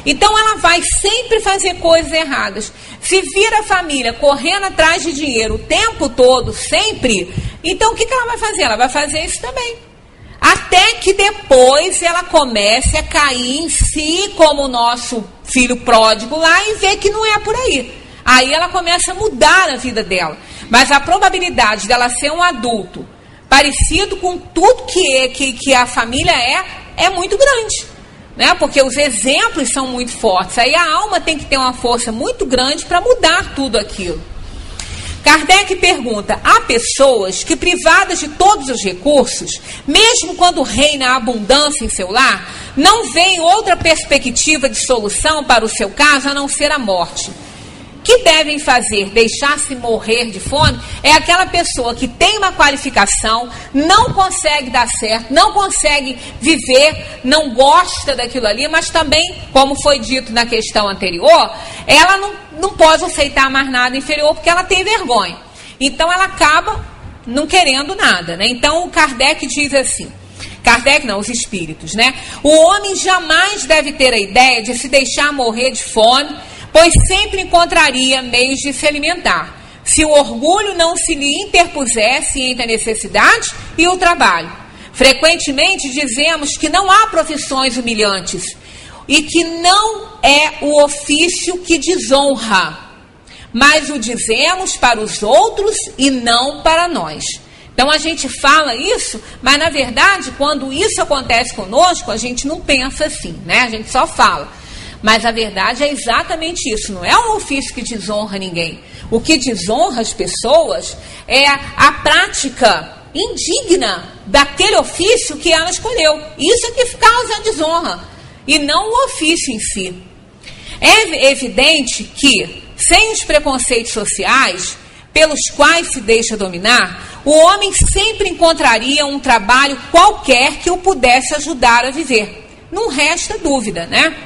Então ela vai sempre fazer coisas erradas. Se vira a família correndo atrás de dinheiro o tempo todo, sempre, então o que ela vai fazer? Ela vai fazer isso também. Até que depois ela comece a cair em si, como o nosso filho pródigo lá, e ver que não é por aí. Aí ela começa a mudar a vida dela. Mas a probabilidade dela ser um adulto parecido com tudo que a família é muito grande. Né? Porque os exemplos são muito fortes. Aí a alma tem que ter uma força muito grande para mudar tudo aquilo. Kardec pergunta, há pessoas que, privadas de todos os recursos, mesmo quando reina a abundância em seu lar, não veem outra perspectiva de solução para o seu caso a não ser a morte. Que devem fazer? Deixar-se morrer de fome? É aquela pessoa que tem uma qualificação, não consegue dar certo, não consegue viver, não gosta daquilo ali, mas também, como foi dito na questão anterior, ela não pode aceitar mais nada inferior porque ela tem vergonha. Então ela acaba não querendo nada, né? Então o Kardec diz assim, Kardec não, os espíritos, né? O homem jamais deve ter a ideia de se deixar morrer de fome, pois sempre encontraria meios de se alimentar, se o orgulho não se lhe interpusesse entre a necessidade e o trabalho. Frequentemente dizemos que não há profissões humilhantes e que não é o ofício que desonra, mas o dizemos para os outros e não para nós. Então a gente fala isso, mas na verdade quando isso acontece conosco, a gente não pensa assim, né? A gente só fala. Mas a verdade é exatamente isso, não é um ofício que desonra ninguém. O que desonra as pessoas é a prática indigna daquele ofício que ela escolheu. Isso é que causa a desonra, e não o ofício em si. É evidente que, sem os preconceitos sociais pelos quais se deixa dominar, o homem sempre encontraria um trabalho qualquer que o pudesse ajudar a viver. Não resta dúvida, né?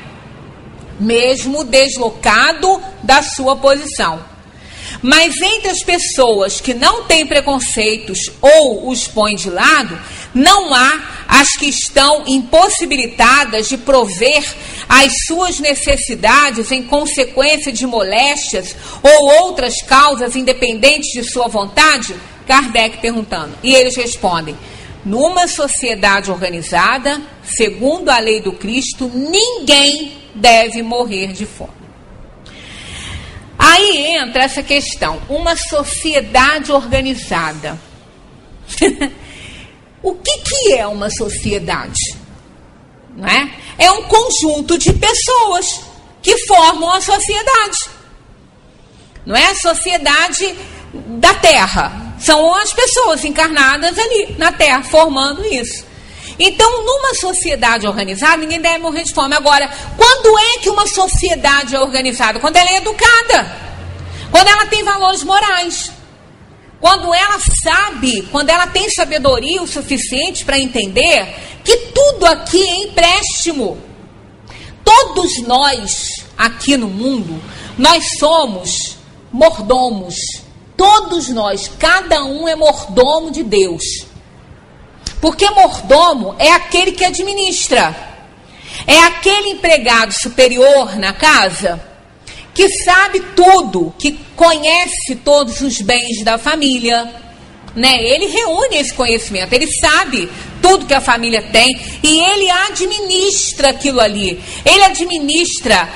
Mesmo deslocado da sua posição. Mas entre as pessoas que não têm preconceitos ou os põem de lado, não há as que estão impossibilitadas de prover as suas necessidades em consequência de moléstias ou outras causas independentes de sua vontade? Kardec perguntando. E eles respondem, numa sociedade organizada, segundo a lei do Cristo, ninguém deve morrer de fome. Aí entra essa questão, uma sociedade organizada. O que é uma sociedade? Não é? É um conjunto de pessoas que formam a sociedade. Não é a sociedade da Terra. São as pessoas encarnadas ali na Terra, formando isso. Então, numa sociedade organizada, ninguém deve morrer de fome. Agora, quando é que uma sociedade é organizada? Quando ela é educada. Quando ela tem valores morais. Quando ela sabe, quando ela tem sabedoria o suficiente para entender que tudo aqui é empréstimo. Todos nós, aqui no mundo, nós somos mordomos. Todos nós, cada um é mordomo de Deus. Porque mordomo é aquele que administra. É aquele empregado superior na casa que sabe tudo, que conhece todos os bens da família, né? Ele reúne esse conhecimento, ele sabe tudo que a família tem e ele administra aquilo ali. Ele administra,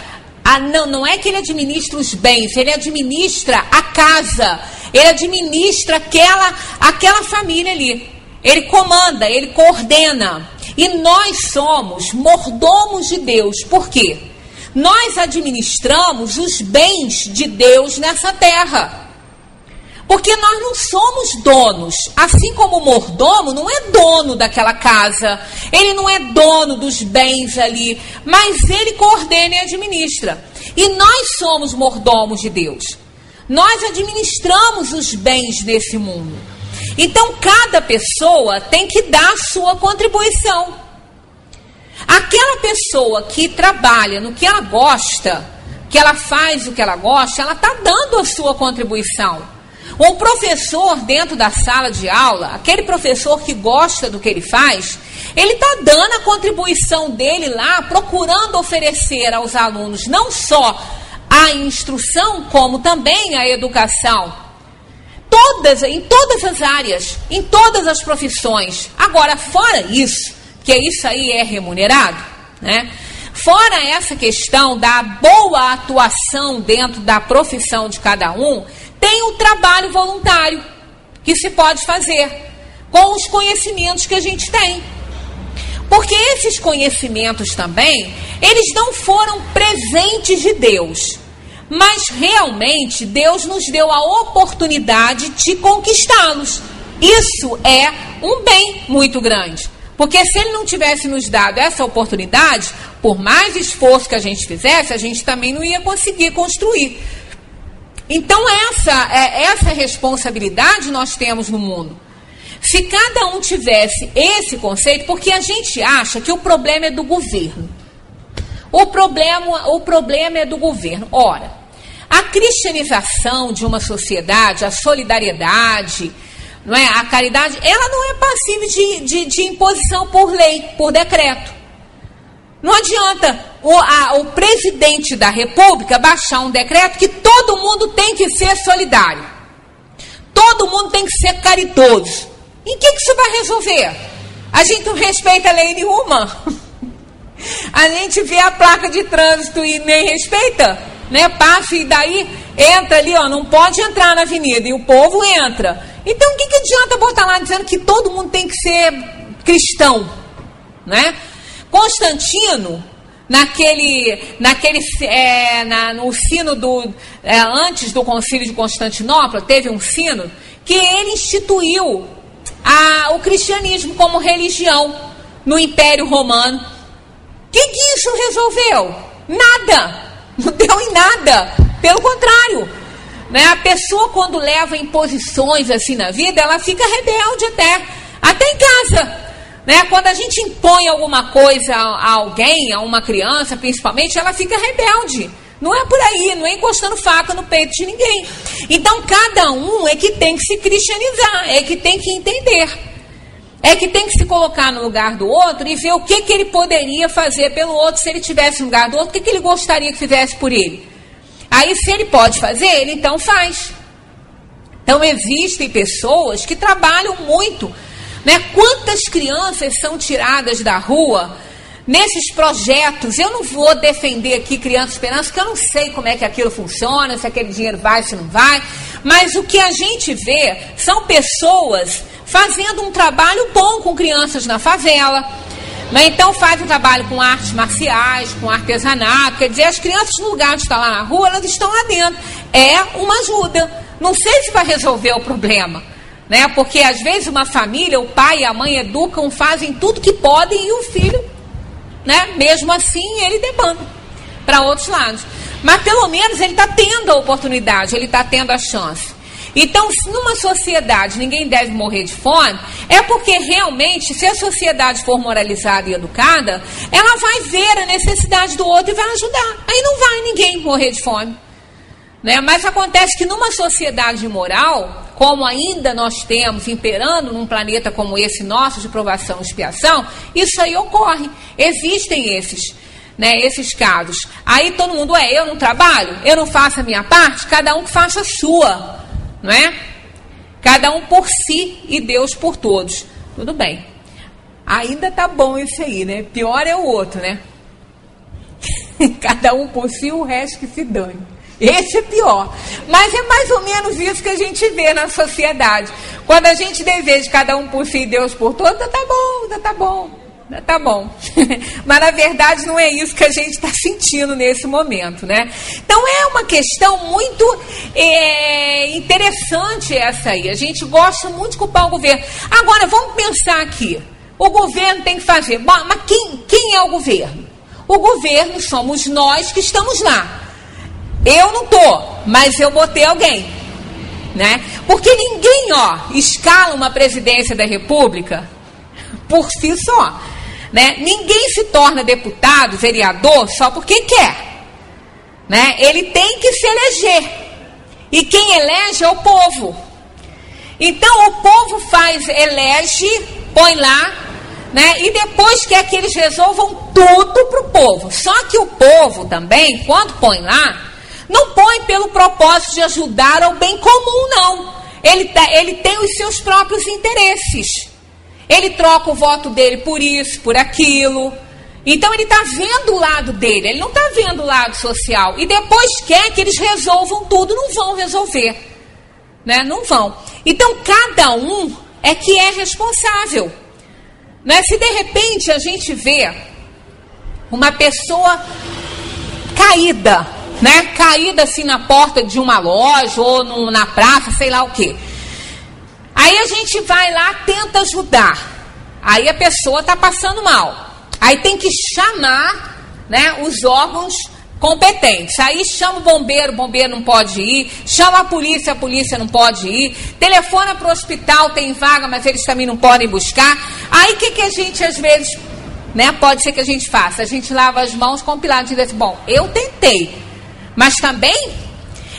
não é que ele administra os bens, ele administra a casa, ele administra aquela família ali. Ele comanda, ele coordena. E nós somos mordomos de Deus. Por quê? Nós administramos os bens de Deus nessa terra. Porque nós não somos donos. Assim como o mordomo não é dono daquela casa, ele não é dono dos bens ali, mas ele coordena e administra. E nós somos mordomos de Deus. Nós administramos os bens desse mundo. Então, cada pessoa tem que dar a sua contribuição. Aquela pessoa que trabalha no que ela gosta, que ela faz o que ela gosta, ela está dando a sua contribuição. Um professor dentro da sala de aula, aquele professor que gosta do que ele faz, ele está dando a contribuição dele lá, procurando oferecer aos alunos não só a instrução, como também a educação. Em todas as áreas, em todas as profissões. Agora, fora isso, que isso aí é remunerado, né? Fora essa questão da boa atuação dentro da profissão de cada um, tem o trabalho voluntário que se pode fazer com os conhecimentos que a gente tem. Porque esses conhecimentos também, eles não foram presentes de Deus. Mas realmente Deus nos deu a oportunidade de conquistá-los. Isso é um bem muito grande. Porque se Ele não tivesse nos dado essa oportunidade, por mais esforço que a gente fizesse, a gente também não ia conseguir construir. Então essa responsabilidade nós temos no mundo. Se cada um tivesse esse conceito, porque a gente acha que o problema é do governo. O problema é do governo. Ora, a cristianização de uma sociedade, a solidariedade, não é? A caridade, ela não é passível de imposição por lei, por decreto. Não adianta o presidente da República baixar um decreto que todo mundo tem que ser solidário. Todo mundo tem que ser caridoso. Em que isso vai resolver? A gente não respeita lei nenhuma. A gente vê a placa de trânsito e nem respeita, né? Passa e daí entra ali, ó, não pode entrar na avenida e o povo entra. Então o que adianta botar lá dizendo que todo mundo tem que ser cristão, né? Constantino, no sino antes do concílio de Constantinopla, teve um sino que ele instituiu o cristianismo como religião no Império Romano. O que isso resolveu? Nada. Não deu em nada. Pelo contrário, né? A pessoa, quando leva imposições assim na vida, ela fica rebelde até em casa, né? Quando a gente impõe alguma coisa a alguém, a uma criança principalmente, ela fica rebelde. Não é por aí, não é encostando faca no peito de ninguém. Então, cada um é que tem que se cristianizar, é que tem que entender. É que tem que se colocar no lugar do outro e ver o que ele poderia fazer pelo outro. Se ele estivesse no lugar do outro, o que ele gostaria que fizesse por ele. Aí, se ele pode fazer, ele então faz. Então, existem pessoas que trabalham muito, né? Quantas crianças são tiradas da rua nesses projetos? Eu não vou defender aqui Criança Esperança, porque eu não sei como é que aquilo funciona, se aquele dinheiro vai, se não vai. Mas o que a gente vê são pessoas fazendo um trabalho bom com crianças na favela, né? Então faz um trabalho com artes marciais, com artesanato. Quer dizer, as crianças, no lugar de estar lá na rua, elas estão lá dentro. É uma ajuda. Não sei se vai resolver o problema, né? Porque às vezes uma família, o pai e a mãe educam, fazem tudo que podem e o filho, né? Mesmo assim, ele demanda para outros lados. Mas pelo menos ele está tendo a oportunidade, ele está tendo a chance. Então, se numa sociedade ninguém deve morrer de fome, é porque realmente, se a sociedade for moralizada e educada, ela vai ver a necessidade do outro e vai ajudar. Aí não vai ninguém morrer de fome, né? Mas acontece que numa sociedade imoral, como ainda nós temos imperando num planeta como esse nosso, de provação e expiação, isso aí ocorre. Existem esses, né, esses casos. Aí todo mundo, eu não trabalho, eu não faço a minha parte, cada um que faça a sua, não é? Cada um por si e Deus por todos. Tudo bem. Ainda tá bom isso aí, né? Pior é o outro, né? Cada um por si, o resto que se dane. Esse é pior. Mas é mais ou menos isso que a gente vê na sociedade. Quando a gente deseja cada um por si e Deus por todos, tá bom. Mas na verdade não é isso que a gente está sentindo nesse momento, né? Então é uma questão muito interessante essa aí. A gente gosta muito de culpar o governo. Agora vamos pensar aqui. O governo tem que fazer. Mas quem é o governo? O governo somos nós que estamos lá. Eu não tô, mas eu botei alguém, né? Porque ninguém, escala uma presidência da República por si só, né? Ninguém se torna deputado, vereador só porque quer, né? Ele tem que se eleger. E quem elege é o povo. Então o povo elege, põe lá, né? E depois quer que eles resolvam tudo para o povo. Só que o povo também, quando põe lá, não põe pelo propósito de ajudar ao bem comum, não. Ele tem os seus próprios interesses. Ele troca o voto dele por isso, por aquilo. Então ele está vendo o lado dele, ele não está vendo o lado social. E depois quer que eles resolvam tudo, não vão resolver, né? Não vão. Então cada um é que é responsável, né? Se de repente a gente vê uma pessoa caída, né? Caída assim na porta de uma loja ou na praça, sei lá o quê. Aí a gente vai lá, tenta ajudar. Aí a pessoa está passando mal. Aí tem que chamar, né, os órgãos competentes. Aí chama o bombeiro não pode ir. Chama a polícia não pode ir. Telefona para o hospital, tem vaga, mas eles também não podem buscar. Aí o que a gente às vezes, né, pode ser que a gente faça? A gente lava as mãos compilado e diz assim, bom, eu tentei. Mas também,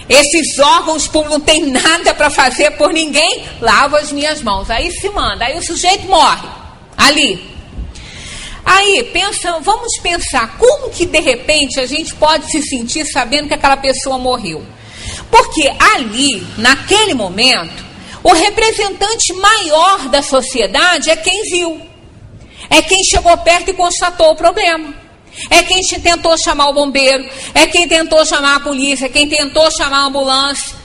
esses órgãos públicos não tem nada para fazer por ninguém, lavo as minhas mãos. Aí se manda, aí o sujeito morre, ali. Aí, vamos pensar, como que de repente a gente pode se sentir sabendo que aquela pessoa morreu? Porque ali, naquele momento, o representante maior da sociedade é quem viu. É quem chegou perto e constatou o problema. É quem tentou chamar o bombeiro, é quem tentou chamar a polícia, é quem tentou chamar a ambulância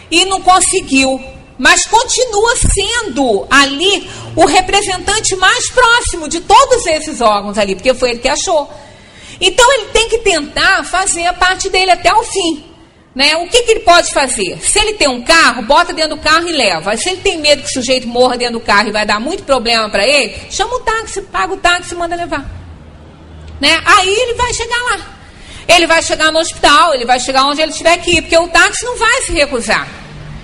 e não conseguiu. Mas continua sendo ali o representante mais próximo de todos esses órgãos ali, porque foi ele que achou. Então ele tem que tentar fazer a parte dele até o fim, né? O que ele pode fazer? Se ele tem um carro, bota dentro do carro e leva. Se ele tem medo que o sujeito morra dentro do carro e vai dar muito problema para ele, chama o táxi, paga o táxi e manda levar. Né? Aí ele vai chegar lá. Ele vai chegar no hospital, ele vai chegar onde ele tiver que ir, porque o táxi não vai se recusar.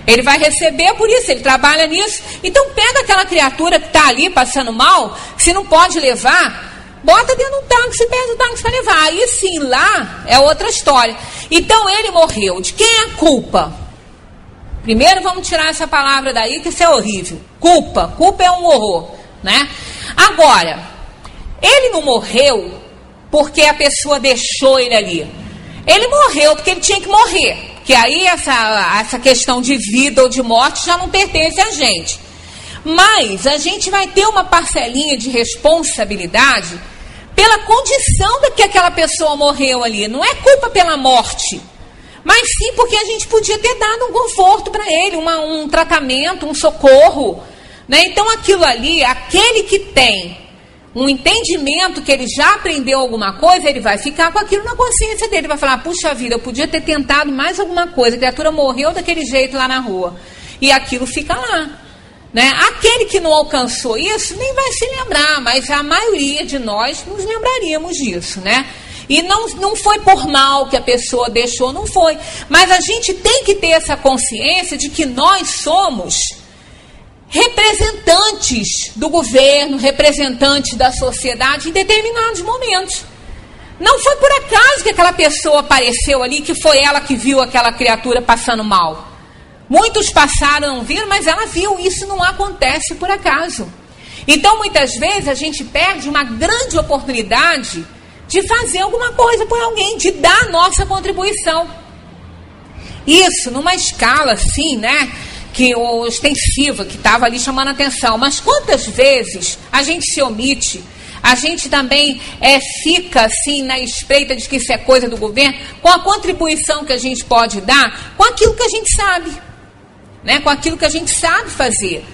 Ele vai receber por isso, ele trabalha nisso. Então pega aquela criatura que está ali passando mal, se não pode levar, bota dentro do táxi e pede o táxi para levar. Aí sim, lá é outra história. Então ele morreu. De quem é a culpa? Primeiro vamos tirar essa palavra daí, que isso é horrível. Culpa é um horror, né? Agora, ele não morreu porque a pessoa deixou ele ali. Ele morreu porque ele tinha que morrer. Que aí essa questão de vida ou de morte já não pertence a gente. Mas a gente vai ter uma parcelinha de responsabilidade pela condição de que aquela pessoa morreu ali. Não é culpa pela morte, mas sim porque a gente podia ter dado um conforto para ele, um tratamento, um socorro, né? Então aquilo ali, aquele que tem um entendimento que ele já aprendeu alguma coisa, ele vai ficar com aquilo na consciência dele, vai falar, puxa vida, eu podia ter tentado mais alguma coisa, a criatura morreu daquele jeito lá na rua, e aquilo fica lá, né? Aquele que não alcançou isso, nem vai se lembrar, mas a maioria de nós nos lembraríamos disso, né? E não foi por mal que a pessoa deixou, não foi, mas a gente tem que ter essa consciência de que nós somos representantes do governo, representantes da sociedade em determinados momentos. Não foi por acaso que aquela pessoa apareceu ali, que foi ela que viu aquela criatura passando mal. Muitos passaram, não viram, mas ela viu. Isso não acontece por acaso. Então, muitas vezes, a gente perde uma grande oportunidade de fazer alguma coisa por alguém, de dar a nossa contribuição. Isso numa escala assim, né, que ostensiva, que estava ali chamando a atenção. Mas quantas vezes a gente se omite, a gente também fica assim na espreita de que isso é coisa do governo, com a contribuição que a gente pode dar, com aquilo que a gente sabe, né, com aquilo que a gente sabe fazer.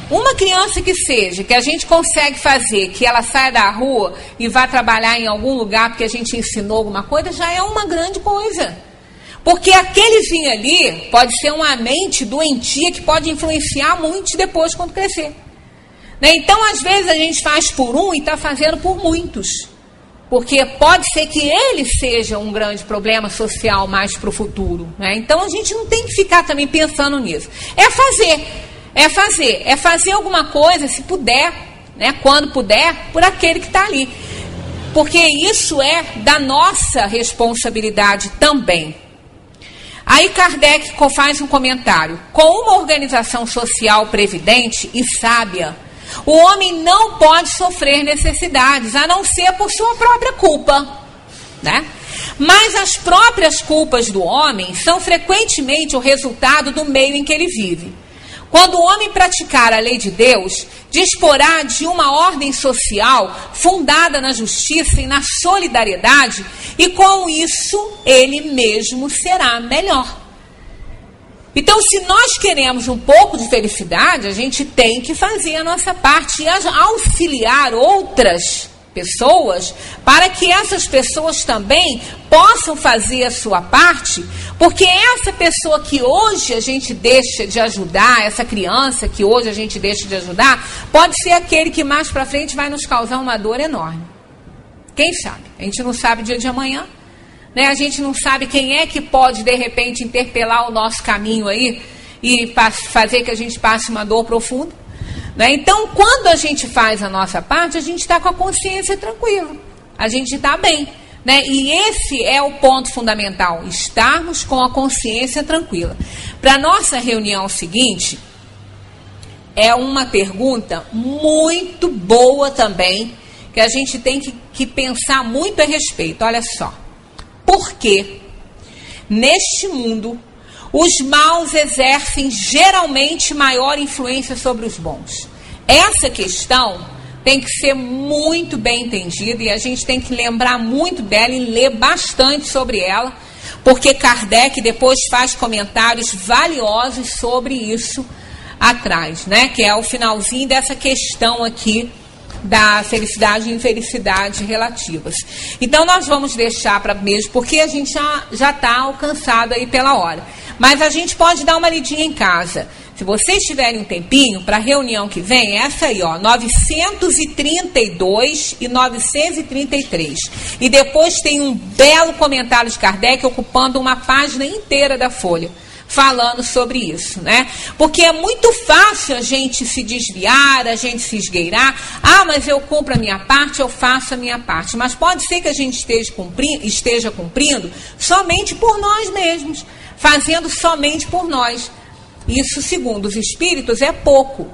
Uma criança que seja, que a gente consegue fazer, que ela saia da rua e vá trabalhar em algum lugar porque a gente ensinou alguma coisa, já é uma grande coisa. Porque aquelezinho ali pode ser uma mente doentia que pode influenciar muito depois quando crescer. Né? Então, às vezes, a gente faz por um e está fazendo por muitos. Porque pode ser que ele seja um grande problema social mais para o futuro. Né? Então, a gente não tem que ficar também pensando nisso. É fazer alguma coisa, se puder, né, quando puder, por aquele que está ali. Porque isso é da nossa responsabilidade também. Aí Kardec faz um comentário. Com uma organização social previdente e sábia, o homem não pode sofrer necessidades, a não ser por sua própria culpa, né? Mas as próprias culpas do homem são frequentemente o resultado do meio em que ele vive. Quando o homem praticar a lei de Deus, disporá de uma ordem social fundada na justiça e na solidariedade, e com isso ele mesmo será melhor. Então, se nós queremos um pouco de felicidade, a gente tem que fazer a nossa parte e auxiliar outras pessoas, para que essas pessoas também possam fazer a sua parte, porque essa pessoa que hoje a gente deixa de ajudar, essa criança que hoje a gente deixa de ajudar, pode ser aquele que mais para frente vai nos causar uma dor enorme. Quem sabe? A gente não sabe o dia de amanhã, né? A gente não sabe quem é que pode de repente interpelar o nosso caminho aí e fazer que a gente passe uma dor profunda. Né? Então, quando a gente faz a nossa parte, a gente está com a consciência tranquila. A gente está bem. Né? E esse é o ponto fundamental, estarmos com a consciência tranquila. Para a nossa reunião seguinte, é uma pergunta muito boa também, que a gente tem que pensar muito a respeito. Olha só. Por que, neste mundo, os maus exercem geralmente maior influência sobre os bons? Essa questão tem que ser muito bem entendida e a gente tem que lembrar muito dela e ler bastante sobre ela, porque Kardec depois faz comentários valiosos sobre isso atrás, né? Que é o finalzinho dessa questão aqui da felicidade e infelicidade relativas. Então nós vamos deixar para mesmo, porque a gente já está alcançado aí pela hora. Mas a gente pode dar uma lidinha em casa. Se vocês tiverem um tempinho, para a reunião que vem, essa aí, ó, 932 e 933. E depois tem um belo comentário de Kardec ocupando uma página inteira da Folha, falando sobre isso, né? Porque é muito fácil a gente se desviar, a gente se esgueirar. Ah, mas eu cumpro a minha parte, eu faço a minha parte. Mas pode ser que a gente esteja cumprindo somente por nós mesmos, fazendo somente por nós. Isso, segundo os espíritos, é pouco.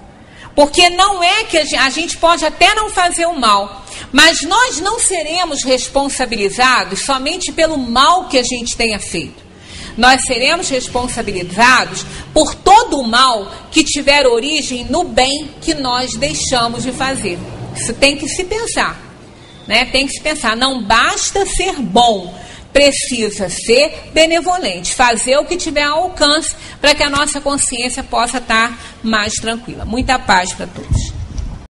Porque não é que a gente pode até não fazer o mal, mas nós não seremos responsabilizados somente pelo mal que a gente tenha feito. Nós seremos responsabilizados por todo o mal que tiver origem no bem que nós deixamos de fazer. Isso tem que se pensar, né? Tem que se pensar. Não basta ser bom, precisa ser benevolente, fazer o que tiver ao alcance para que a nossa consciência possa estar mais tranquila. Muita paz para todos.